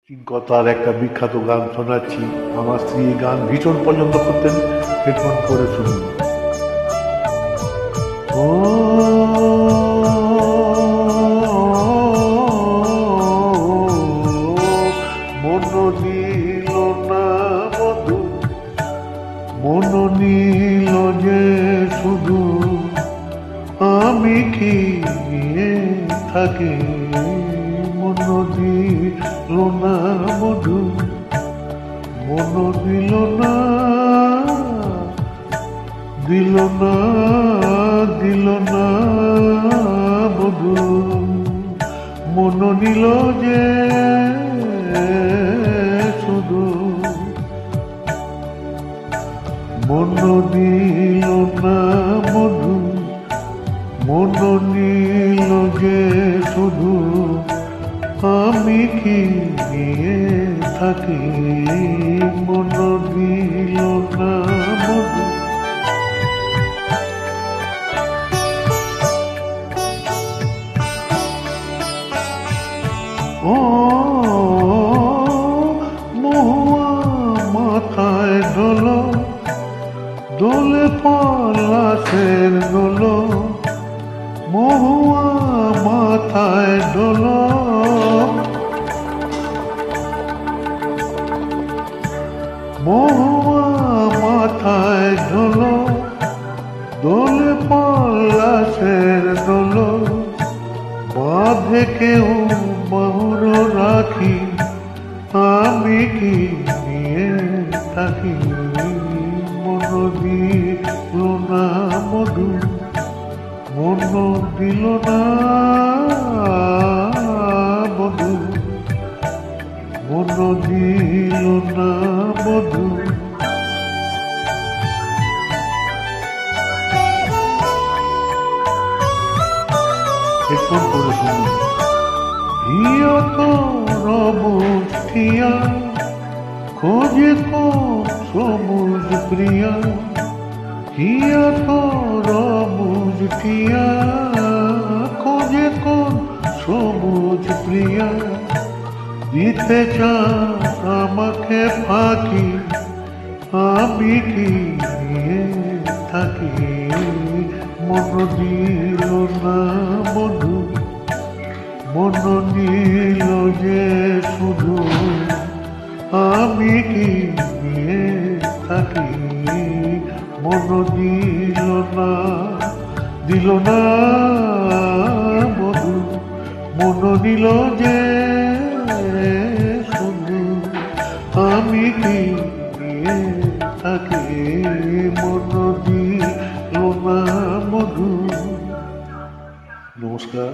কিংকতার একটা বিখ্যাত গান শোনাচ্ছি। আমার স্ত্রী এই গান ভীষণ পছন্দ করতেন। হেডফোন করে শুনুন। ও মন নীল না মধু, মন নীল যে শুধু আমি কি নিয়ে থাকি। মন দিল না মধু, মন দিল না, দিল না, দিল না মধু, মন নিল যে শুধু। মন দিল না মধু, মন নীল যে শুধু আমি কি নিয়ে থাকি। মন দিল না মধু। ও মহুয়া মাথায় দোলো, দোলে পলাশের দোলো, মহুয়া মাথায় দোলো, মহুয়া মাথায় দোলো, দোলে পলাশের দোলো, বাঁধে কেউ বহুর রাখি আমি কি নিয়ে থাকি। মন দিল না মধু, মন দিল না মধু, মন দিল না মধু। হেডফোন করে শুনুন। হিয়া সবুজ থিয়া খোঁজে কোন সবুজ প্রিয়া, হিয়া সবুজ থিয়া খোঁজে কোন সবুজ প্রিয়া, দিতে চান আমাকে ফাঁকি আমি কি নিয়ে থাকি। মন দিল না মধু, মন নীল যে শুধু আমি কি নিয়ে থাকি। মন দিল না, দিল না মধু, মন নীল যে শুধু আমি কি নিয়ে থাকি। মন দিল না মধু। নমস্কার।